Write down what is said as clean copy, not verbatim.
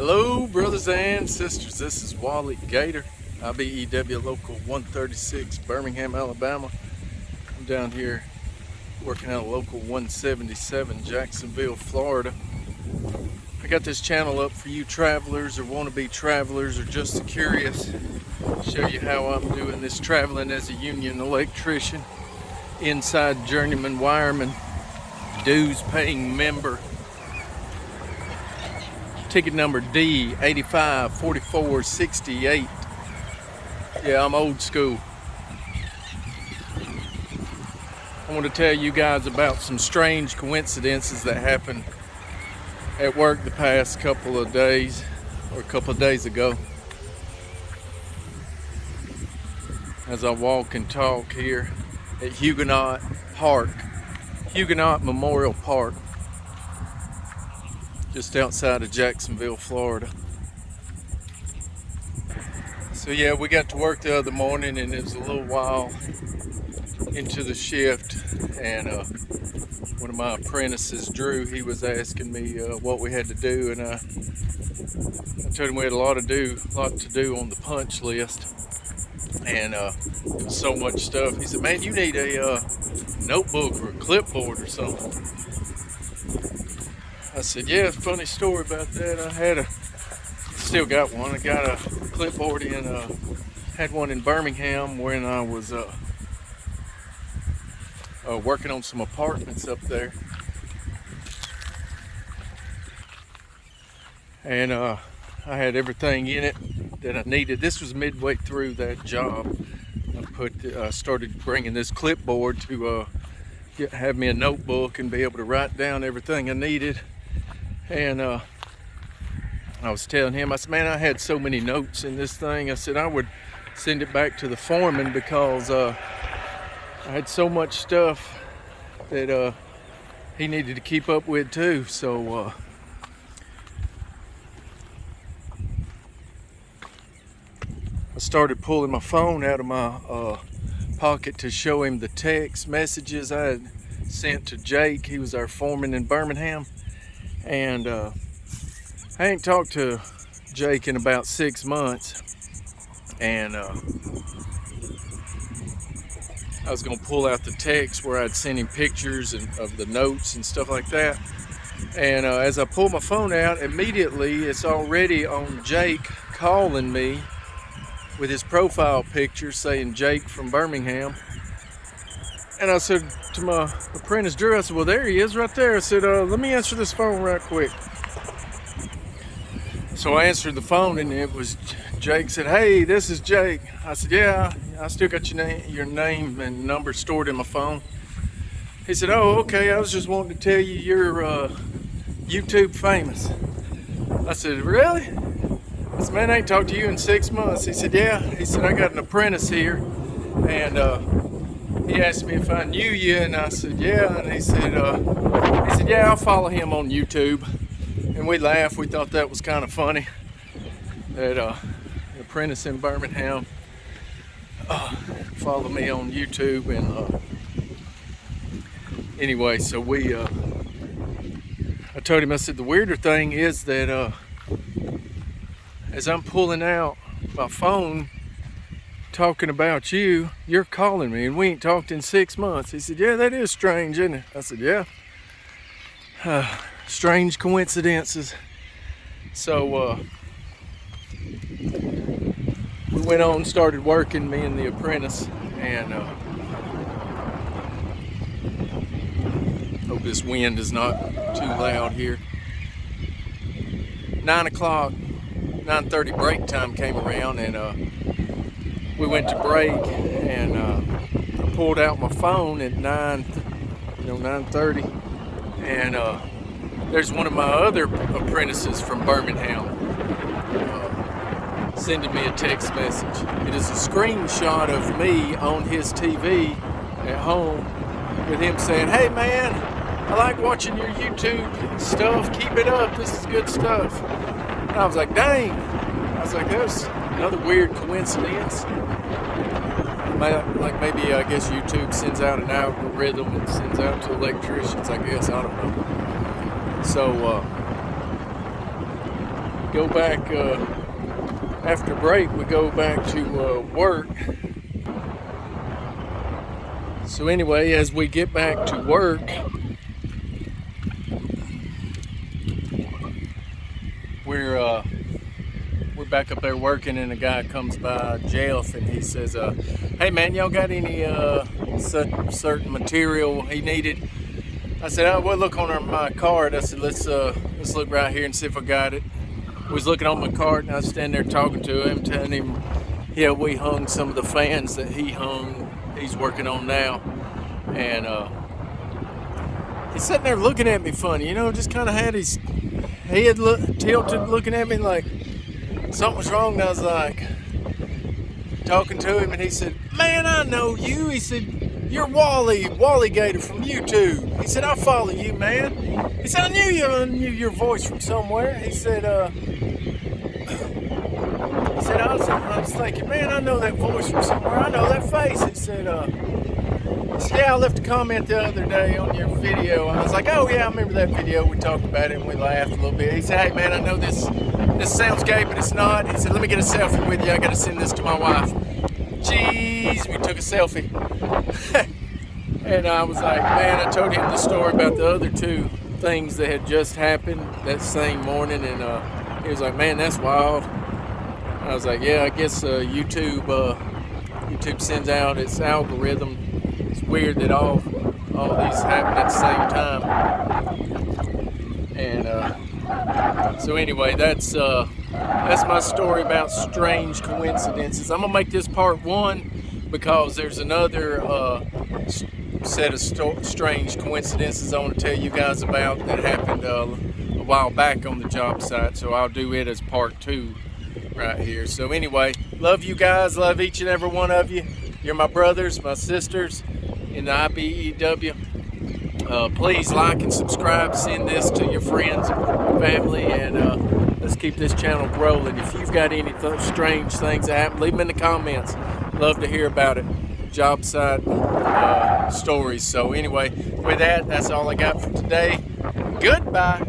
Hello, brothers and sisters. This is Wally Gator, IBEW Local 136, Birmingham, Alabama. I'm down here working out Local 177, Jacksonville, Florida. I got this channel up for you travelers or wannabe travelers or just curious. Show you how I'm doing this traveling as a union electrician, inside journeyman wireman, dues paying member. Ticket number D854468. Yeah, I'm old school. I want to tell you guys about some strange coincidences that happened at work the past couple of days, or a couple of days ago. As I walk and talk here at Huguenot Memorial Park, just outside of Jacksonville, Florida. So yeah, we got to work the other morning and it was a little while into the shift, and one of my apprentices, Drew, he was asking me what we had to do, and I told him we had a lot to do on the punch list, and it was so much stuff. He said, "Man, you need a notebook or a clipboard or something." I said, "Yeah, funny story about that. Still got one. I got a clipboard had one in Birmingham when I was working on some apartments up there. And I had everything in it that I needed. This was midway through that job. I started bringing this clipboard to have me a notebook and be able to write down everything I needed. And I was telling him, I said, "Man, I had so many notes in this thing." I said I would send it back to the foreman because I had so much stuff that he needed to keep up with too. So I started pulling my phone out of my pocket to show him the text messages I had sent to Jake. He was our foreman in Birmingham. And I ain't talked to Jake in about 6 months, and I was gonna pull out the text where I'd sent him pictures of the notes and stuff like that. And as I pull my phone out, immediately it's already on Jake calling me with his profile picture saying Jake from Birmingham. And I said to my apprentice, Drew, I said, "Well, there he is right there." I said, "Let me answer this phone right quick." So I answered the phone and it was Jake. Said, "Hey, this is Jake." I said, "Yeah, I still got your name and number stored in my phone." He said, "Oh, okay, I was just wanting to tell you you're YouTube famous." I said, "Really?" I said, "Man, I ain't talked to you in 6 months." He said, "Yeah." He said, "I got an apprentice here, and he asked me if I knew you," and I said, "Yeah." And he said, "Yeah, I'll follow him on YouTube." And we laughed. We thought that was kind of funny that an apprentice in Birmingham followed me on YouTube. And anyway, so I told him, I said, "The weirder thing is that as I'm pulling out my phone talking about you, you're calling me, and we ain't talked in 6 months." He said, "Yeah, that is strange, isn't it?" I said, "Yeah, strange coincidences." So we went on, started working, me and the apprentice, and hope this wind is not too loud here. 9 o'clock, 9:30 break time came around, and we went to break, and I pulled out my phone at 9:30, and there's one of my other apprentices from Birmingham sending me a text message. It is a screenshot of me on his TV at home with him saying, "Hey man, I like watching your YouTube stuff. Keep it up. This is good stuff." And I was like, "Dang." I was like, "That's another weird coincidence." Like maybe, I guess YouTube sends out an algorithm and sends out to electricians, I guess. I don't know. So go back after break. We go back to work. So anyway, as we get back to work, we're back up there working, and a guy comes by, Jeff, and he says, "Hey man, y'all got any certain material he needed?" I said, "Oh, well, look on my card." I said, "Let's look right here and see if I got it." I was looking on my card, and I was standing there talking to him, telling him, yeah, we hung some of the fans that he's working on now, and he's sitting there looking at me funny, just kind of had his head tilted, looking at me like something was wrong. And I was like, talking to him, and he said, "Man, I know you." He said, "You're Wally Gator from YouTube." He said, "I follow you, man." He said, I knew your voice from somewhere." He said, I was thinking, "Man, I know that voice from somewhere. I know that face." He said, "Yeah, I left a comment the other day on your video." I was like, "Oh yeah, I remember that video. We talked about it and we laughed a little bit." He said, "Hey man, I know this sounds gay, but it's not." He said, "Let me get a selfie with you. I got to send this to my wife." Jeez, we took a selfie. And I was like, man, I told him the story about the other two things that had just happened that same morning, and he was like, "Man, that's wild." I was like, "Yeah, I guess YouTube sends out its algorithm. It's weird that all these happen at the same time." And so anyway, that's my story about strange coincidences. I'm gonna make this part 1 because there's another set of strange coincidences I want to tell you guys about that happened a while back on the job site. So I'll do it as part 2 right here. So anyway, love you guys. Love each and every one of you. You're my brothers, my sisters in the IBEW. Please like and subscribe. Send this to your friends and family, and let's keep this channel growing. If you've got any strange things that happen, leave them in the comments. Love to hear about it. Job site stories. So anyway, with that, that's all I got for today. Goodbye.